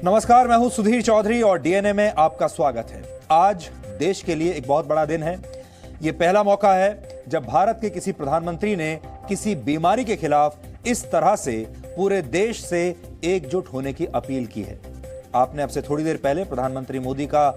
नमस्कार, मैं हूं सुधीर चौधरी और डीएनए में आपका स्वागत है। आज देश के लिए एक बहुत बड़ा दिन है। ये पहला मौका है जब भारत के किसी प्रधानमंत्री ने किसी बीमारी के खिलाफ इस तरह से पूरे देश से एकजुट होने की अपील की है। आपने अब से थोड़ी देर पहले प्रधानमंत्री मोदी का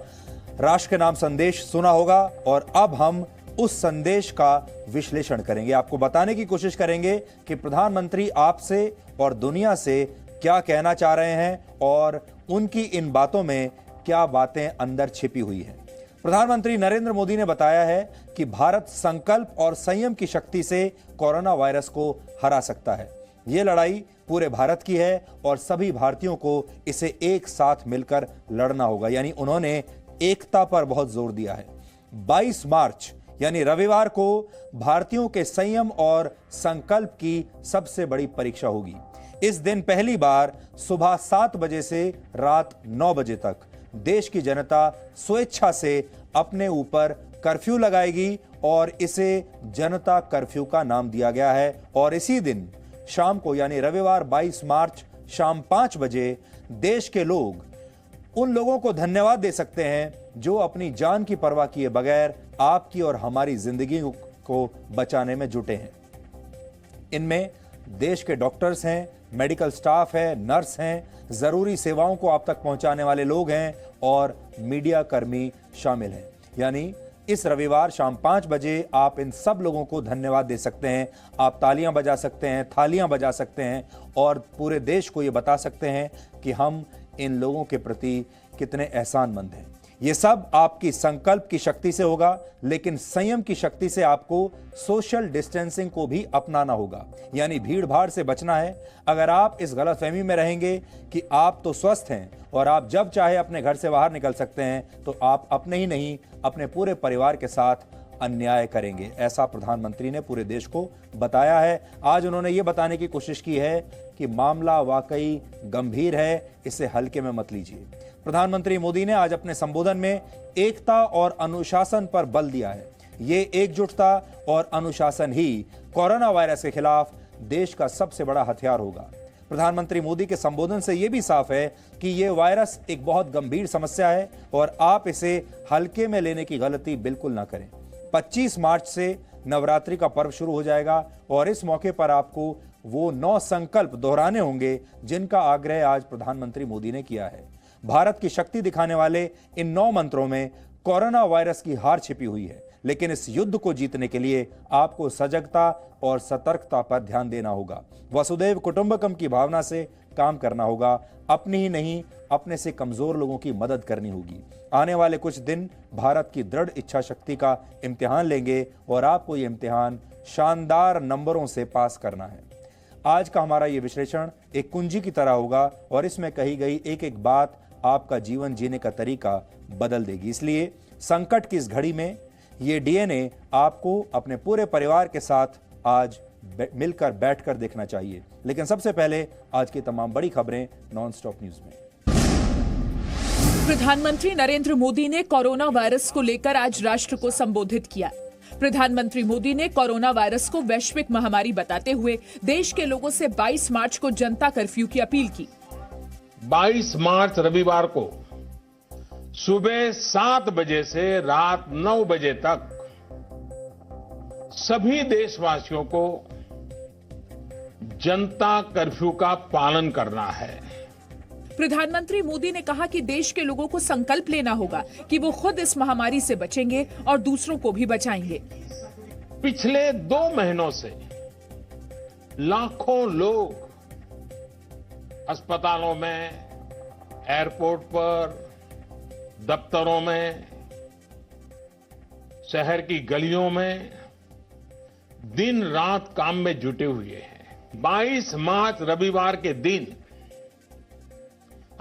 राष्ट्र के नाम संदेश सुना होगा और अब हम उस संदेश का विश्लेषण करेंगे। आपको बताने की कोशिश करेंगे कि प्रधानमंत्री आपसे और दुनिया से क्या कहना चाह रहे हैं और उनकी इन बातों में क्या बातें अंदर छिपी हुई हैं। प्रधानमंत्री नरेंद्र मोदी ने बताया है कि भारत संकल्प और संयम की शक्ति से कोरोना वायरस को हरा सकता है। यह लड़ाई पूरे भारत की है और सभी भारतीयों को इसे एक साथ मिलकर लड़ना होगा। यानी उन्होंने एकता पर बहुत जोर दिया है। 22 मार्च यानी रविवार को भारतीयों के संयम और संकल्प की सबसे बड़ी परीक्षा होगी। इस दिन पहली बार सुबह 7 बजे से रात 9 बजे तक देश की जनता स्वेच्छा से अपने ऊपर कर्फ्यू लगाएगी और इसे जनता कर्फ्यू का नाम दिया गया है। और इसी दिन शाम को यानी रविवार 22 मार्च शाम 5 बजे देश के लोग उन लोगों को धन्यवाद दे सकते हैं जो अपनी जान की परवाह किए बगैर आपकी और हमारी जिंदगी को बचाने में जुटे हैं। इनमें देश के डॉक्टर्स हैं, मेडिकल स्टाफ है, नर्स हैं, जरूरी सेवाओं को आप तक पहुंचाने वाले लोग हैं और मीडिया कर्मी शामिल हैं। यानी इस रविवार शाम 5 बजे आप इन सब लोगों को धन्यवाद दे सकते हैं। आप तालियां बजा सकते हैं, थालियां बजा सकते हैं और पूरे देश को यह बता सकते हैं कि हम इन लोगों के प्रति कितने एहसानमंद हैं। ये सब आपकी संकल्प की शक्ति से होगा, लेकिन संयम की शक्ति से आपको सोशल डिस्टेंसिंग को भी अपनाना होगा। यानी भीड़ भाड़ से बचना है। अगर आप इस गलतफहमी में रहेंगे कि आप तो स्वस्थ हैं और आप जब चाहे अपने घर से बाहर निकल सकते हैं, तो आप अपने ही नहीं अपने पूरे परिवार के साथ अन्याय करेंगे। ऐसा प्रधानमंत्री ने पूरे देश को बताया है। आज उन्होंने ये बताने की कोशिश की है कि मामला वाकई गंभीर है, इसे हल्के में मत लीजिए। प्रधानमंत्री मोदी ने आज अपने संबोधन में एकता और अनुशासन पर बल दिया है। ये एकजुटता और अनुशासन ही कोरोना वायरस के खिलाफ देश का सबसे बड़ा हथियार होगा। प्रधानमंत्री मोदी के संबोधन से यह भी साफ है कि यह वायरस एक बहुत गंभीर समस्या है और आप इसे हल्के में लेने की गलती बिल्कुल ना करें। 25 मार्च से नवरात्रि का पर्व शुरू हो जाएगा और इस मौके पर आपको वो 9 संकल्प दोहराने होंगे जिनका आग्रह आज प्रधानमंत्री मोदी ने किया है। भारत की शक्ति दिखाने वाले इन 9 मंत्रों में कोरोना वायरस की हार छिपी हुई है, लेकिन इस युद्ध को जीतने के लिए आपको सजगता और सतर्कता पर ध्यान देना होगा। वसुदैव कुटुंबकम की भावना से काम करना होगा। अपनी ही नहीं, अपने से कमजोर लोगों की मदद करनी होगी। आने वाले कुछ दिन भारत की दृढ़ इच्छा शक्ति का इम्तिहान लेंगे और आपको ये इम्तिहान शानदार नंबरों से पास करना है। आज का हमारा ये विश्लेषण एक कुंजी की तरह होगा और इसमें कही गई एक एक बात आपका जीवन जीने का तरीका बदल देगी। इसलिए संकट की इस घड़ी में ये डीएनए आपको अपने पूरे परिवार के साथ आज मिलकर बैठकर देखना चाहिए। लेकिन सबसे पहले आज की तमाम बड़ी खबरें नॉनस्टॉप न्यूज में। प्रधानमंत्री नरेंद्र मोदी ने कोरोना वायरस को लेकर आज राष्ट्र को संबोधित किया। प्रधानमंत्री मोदी ने कोरोना वायरस को वैश्विक महामारी बताते हुए देश के लोगों से 22 मार्च को जनता कर्फ्यू की अपील की। 22 मार्च रविवार को सुबह 7 बजे से रात 9 बजे तक सभी देशवासियों को जनता कर्फ्यू का पालन करना है। प्रधानमंत्री मोदी ने कहा कि देश के लोगों को संकल्प लेना होगा कि वो खुद इस महामारी से बचेंगे और दूसरों को भी बचाएंगे। पिछले 2 महीनों से लाखों लोग अस्पतालों में, एयरपोर्ट पर, दफ्तरों में, शहर की गलियों में दिन रात काम में जुटे हुए हैं। 22 मार्च रविवार के दिन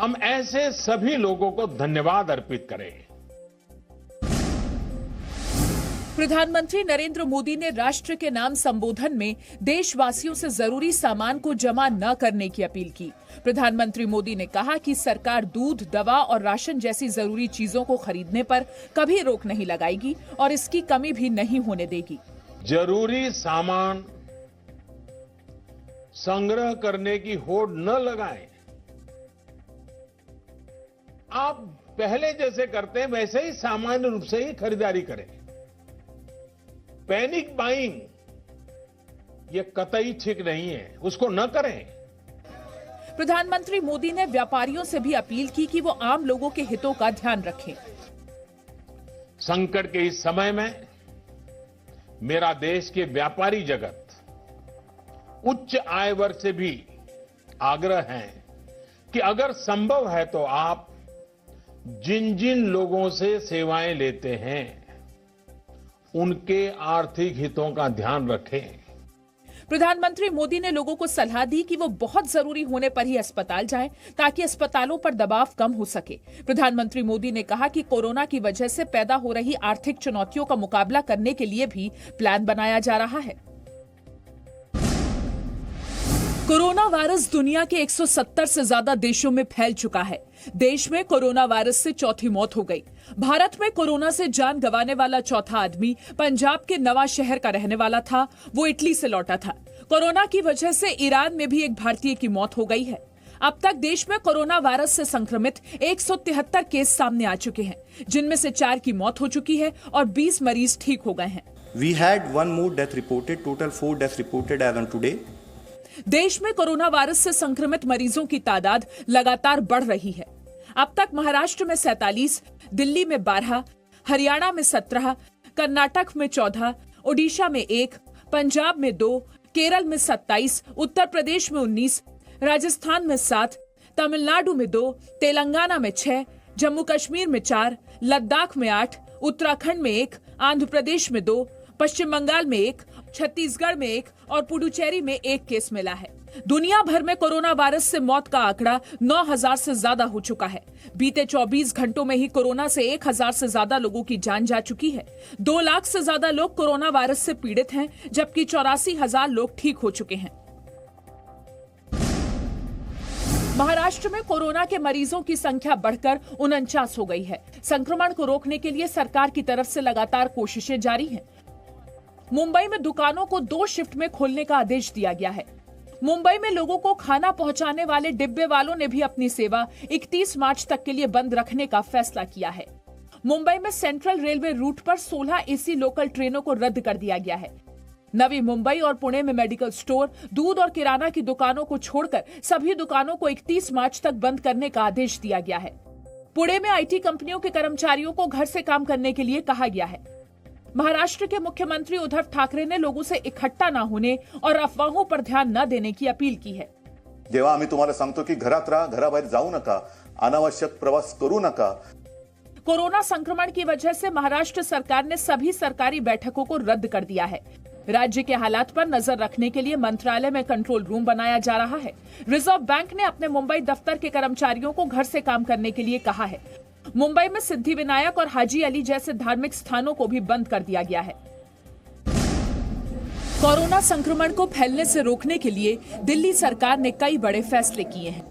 हम ऐसे सभी लोगों को धन्यवाद अर्पित करें। प्रधानमंत्री नरेंद्र मोदी ने राष्ट्र के नाम संबोधन में देशवासियों से जरूरी सामान को जमा न करने की अपील की। प्रधानमंत्री मोदी ने कहा कि सरकार दूध, दवा और राशन जैसी जरूरी चीजों को खरीदने पर कभी रोक नहीं लगाएगी और इसकी कमी भी नहीं होने देगी। जरूरी सामान संग्रह करने की होड़ न लगाएं। आप पहले जैसे करते हैं वैसे ही सामान्य रूप से ही खरीदारी करें। पैनिक बाइंग ये कतई ठीक नहीं है, उसको न करें। प्रधानमंत्री मोदी ने व्यापारियों से भी अपील की कि वो आम लोगों के हितों का ध्यान रखें। संकट के इस समय में मेरा देश के व्यापारी जगत उच्च आय वर्ग से भी आग्रह है कि अगर संभव है तो आप जिन जिन लोगों से सेवाएं लेते हैं उनके आर्थिक हितों का ध्यान रखें। प्रधानमंत्री मोदी ने लोगों को सलाह दी कि वो बहुत जरूरी होने पर ही अस्पताल जाएं ताकि अस्पतालों पर दबाव कम हो सके। प्रधानमंत्री मोदी ने कहा कि कोरोना की वजह से पैदा हो रही आर्थिक चुनौतियों का मुकाबला करने के लिए भी प्लान बनाया जा रहा है। कोरोना वायरस दुनिया के 170 से ज्यादा देशों में फैल चुका है। देश में कोरोना वायरस से चौथी मौत हो गई। भारत में कोरोना से जान गंवाने वाला चौथा आदमी पंजाब के नवा शहर का रहने वाला था। वो इटली से लौटा था। कोरोना की वजह से ईरान में भी एक भारतीय की मौत हो गई है। अब तक देश में कोरोना वायरस से संक्रमित 173 केस सामने आ चुके हैं, जिनमें से 4 की मौत हो चुकी है और 20 मरीज ठीक हो गए हैं। We had 1 more death reported, total 4 deaths reported as on today. देश में कोरोना वायरस से संक्रमित मरीजों की तादाद लगातार बढ़ रही है। अब तक महाराष्ट्र में 47, दिल्ली में 12, हरियाणा में 17, कर्नाटक में 14, ओडिशा में 1, पंजाब में 2, केरल में 27, उत्तर प्रदेश में 19, राजस्थान में 7, तमिलनाडु में 2, तेलंगाना में 6, जम्मू कश्मीर में 4, लद्दाख में 8, उत्तराखंड में 1, आंध्र प्रदेश में 2, पश्चिम बंगाल में 1, छत्तीसगढ़ में 1 और पुडुचेरी में 1 केस मिला है। दुनिया भर में कोरोना वायरस से मौत का आंकड़ा 9000 से ज्यादा हो चुका है। बीते 24 घंटों में ही कोरोना से 1000 से ज्यादा लोगों की जान जा चुकी है। 2 लाख से ज्यादा लोग कोरोना वायरस से पीड़ित हैं, जबकि 84,000 लोग ठीक हो चुके हैं। महाराष्ट्र में कोरोना के मरीजों की संख्या बढ़कर 49 हो गई है। संक्रमण को रोकने के लिए सरकार की तरफ से लगातार कोशिशें जारी हैं। मुंबई में दुकानों को 2 शिफ्ट में खोलने का आदेश दिया गया है। मुंबई में लोगों को खाना पहुंचाने वाले डिब्बे वालों ने भी अपनी सेवा 31 मार्च तक के लिए बंद रखने का फैसला किया है। मुंबई में सेंट्रल रेलवे रूट पर 16 एसी लोकल ट्रेनों को रद्द कर दिया गया है। नवी मुंबई और पुणे में मेडिकल स्टोर, दूध और किराना की दुकानों को छोड़कर सभी दुकानों को 31 मार्च तक बंद करने का आदेश दिया गया है। पुणे में आईटी कंपनियों के कर्मचारियों को घर से काम करने के लिए कहा गया है। महाराष्ट्र के मुख्यमंत्री उद्धव ठाकरे ने लोगों से इकट्ठा न होने और अफवाहों पर ध्यान न देने की अपील की है। जेव्हा आम्ही तुम्हाला सांगतो की घरात राहा, घराबाहेर जाऊ नका, अनावश्यक प्रवास करू नका। कोरोना संक्रमण की वजह से महाराष्ट्र सरकार ने सभी सरकारी बैठकों को रद्द कर दिया है। राज्य के हालात पर नजर रखने के लिए मंत्रालय में कंट्रोल रूम बनाया जा रहा है। रिजर्व बैंक ने अपने मुंबई दफ्तर के कर्मचारियों को घर से काम करने के लिए कहा है। मुंबई में सिद्धिविनायक और हाजी अली जैसे धार्मिक स्थानों को भी बंद कर दिया गया है। कोरोना संक्रमण को फैलने से रोकने के लिए दिल्ली सरकार ने कई बड़े फैसले किए हैं।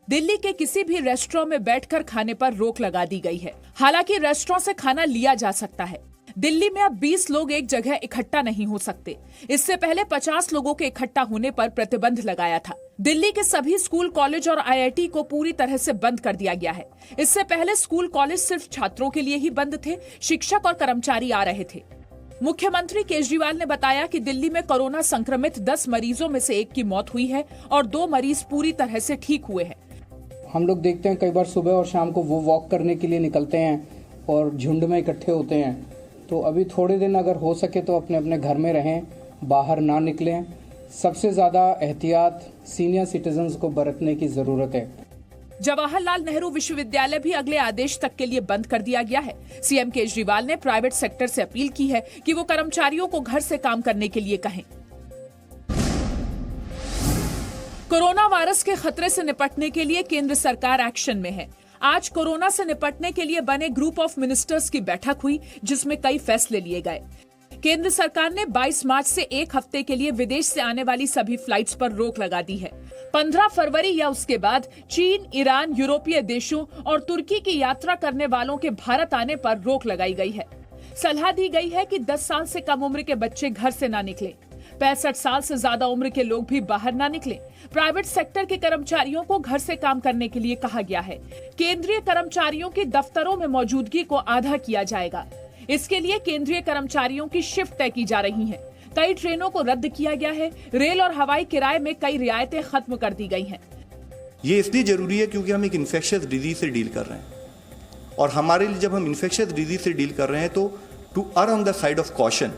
दिल्ली के किसी भी रेस्टोरेंट में बैठकर खाने पर रोक लगा दी गई है। हालांकि रेस्टोरेंट से खाना लिया जा सकता है। दिल्ली में अब 20 लोग एक जगह इकट्ठा नहीं हो सकते। इससे पहले 50 लोगों के इकट्ठा होने पर प्रतिबंध लगाया था। दिल्ली के सभी स्कूल, कॉलेज और आईआईटी को पूरी तरह से बंद कर दिया गया है। इससे पहले स्कूल, कॉलेज सिर्फ छात्रों के लिए ही बंद थे। शिक्षक और कर्मचारी आ रहे थे। मुख्यमंत्री केजरीवाल ने बताया कि दिल्ली में कोरोना संक्रमित 10 मरीजों में से 1 की मौत हुई है और 2 मरीज पूरी तरह से ठीक हुए हैं। हम लोग देखते हैं कई बार सुबह और शाम को वो वॉक करने के लिए निकलते हैं और झुंड में इकट्ठे होते हैं। तो अभी थोड़े दिन अगर हो सके तो अपने अपने घर में रहें, बाहर ना निकलें। सबसे ज्यादा एहतियात सीनियर सिटीजन्स को बरतने की जरूरत है। जवाहरलाल नेहरू विश्वविद्यालय भी अगले आदेश तक के लिए बंद कर दिया गया है। सीएम केजरीवाल ने प्राइवेट सेक्टर से अपील की है कि वो कर्मचारियों को घर से काम करने के लिए कहें। कोरोना वायरस के खतरे से निपटने के लिए केंद्र सरकार एक्शन में है। आज कोरोना से निपटने के लिए बने ग्रुप ऑफ मिनिस्टर्स की बैठक हुई, जिसमें कई फैसले लिए गए। केंद्र सरकार ने 22 मार्च से एक हफ्ते के लिए विदेश से आने वाली सभी फ्लाइट्स पर रोक लगा दी है। 15 फरवरी या उसके बाद चीन, ईरान, यूरोपीय देशों और तुर्की की यात्रा करने वालों के भारत आने पर रोक लगाई गई है। सलाह दी गई है कि 10 साल से कम उम्र के बच्चे घर से ना निकलें। 65 साल से ज्यादा उम्र के लोग भी बाहर ना निकलें। प्राइवेट सेक्टर के कर्मचारियों को घर से काम करने के लिए कहा गया है। केंद्रीय कर्मचारियों की दफ्तरों में मौजूदगी को आधा किया जाएगा। इसके लिए केंद्रीय कर्मचारियों की शिफ्ट तय की जा रही है। कई ट्रेनों को रद्द किया गया है। रेल और हवाई किराए में कई रियायतें खत्म कर दी गई हैं। ये इसलिए जरूरी है क्योंकि हम एक इन्फेक्शियस डिजीज से डील कर रहे हैं, और हमारे लिए जब हम इन्फेक्शियस डिजीज से डील कर रहे हैं तो to earn on the side of caution,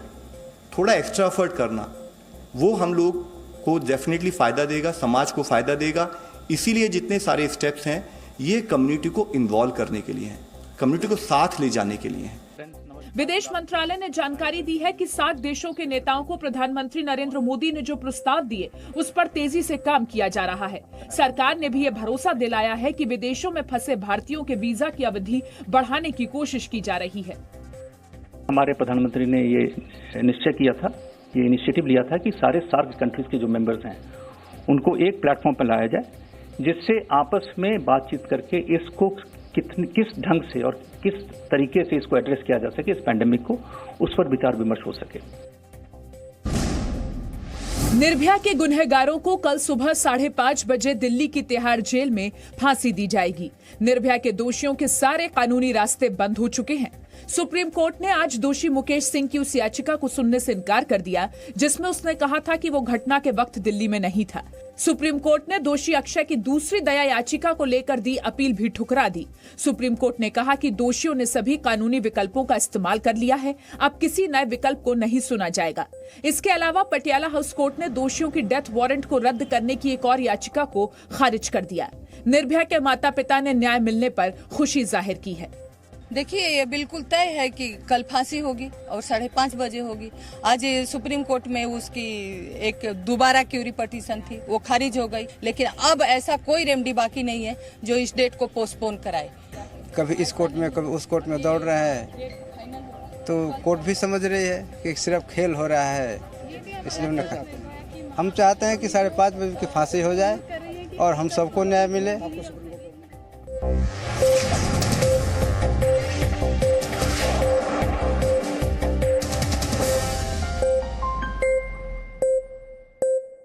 थोड़ा एक्स्ट्रा एफर्ट करना, वो हम लोग को डेफिनेटली फायदा देगा, समाज को फायदा देगा। इसीलिए जितने सारे स्टेप्स हैं ये कम्युनिटी को इन्वॉल्व करने के लिए हैं, कम्युनिटी को साथ ले जाने के लिए हैं। विदेश मंत्रालय ने जानकारी दी है कि 60 देशों के नेताओं को प्रधानमंत्री नरेंद्र मोदी ने जो प्रस्ताव दिए उस पर तेजी से काम किया जा रहा है। सरकार ने भी ये भरोसा दिलाया है कि विदेशों में फंसे भारतीयों के वीजा की अवधि बढ़ाने की कोशिश की जा रही है। हमारे प्रधानमंत्री ने ये निश्चय किया था, ये इनिशिएटिव लिया था कि सारे सार्क कंट्रीज के जो मेंबर्स हैं उनको एक प्लेटफॉर्म पर लाया जाए, जिससे आपस में बातचीत करके इसको किस ढंग से और किस तरीके से इसको एड्रेस किया जा सके, इस पैंडेमिक को, उस पर विचार विमर्श हो सके। निर्भया के गुनहगारों को कल सुबह 5:30 बजे दिल्ली की तिहाड़ जेल में फांसी दी जाएगी। निर्भया के दोषियों के सारे कानूनी रास्ते बंद हो चुके हैं। सुप्रीम कोर्ट ने आज दोषी मुकेश सिंह की उस याचिका को सुनने से इनकार कर दिया जिसमें उसने कहा था कि वो घटना के वक्त दिल्ली में नहीं था। सुप्रीम कोर्ट ने दोषी अक्षय की दूसरी दया याचिका को लेकर दी अपील भी ठुकरा दी। सुप्रीम कोर्ट ने कहा कि दोषियों ने सभी कानूनी विकल्पों का इस्तेमाल कर लिया है, अब किसी नए विकल्प को नहीं सुना जाएगा। इसके अलावा पटियाला हाउस कोर्ट ने दोषियों की डेथ वारंट को रद्द करने की एक और याचिका को खारिज कर दिया। निर्भया के माता पिता ने न्याय मिलने पर खुशी जाहिर की है। देखिए, ये बिल्कुल तय है कि कल फांसी होगी और 5:30 बजे होगी। आज सुप्रीम कोर्ट में उसकी एक दोबारा क्यूरी पिटीशन थी, वो खारिज हो गई, लेकिन अब ऐसा कोई रेमेडी बाकी नहीं है जो इस डेट को पोस्टपोन कराए। कभी इस कोर्ट में कभी उस कोर्ट में दौड़ रहा है, तो कोर्ट भी समझ रही है कि सिर्फ खेल हो रहा है, इसलिए हम चाहते हैं कि 5:30 बजे की फांसी हो जाए और हम सबको न्याय मिले।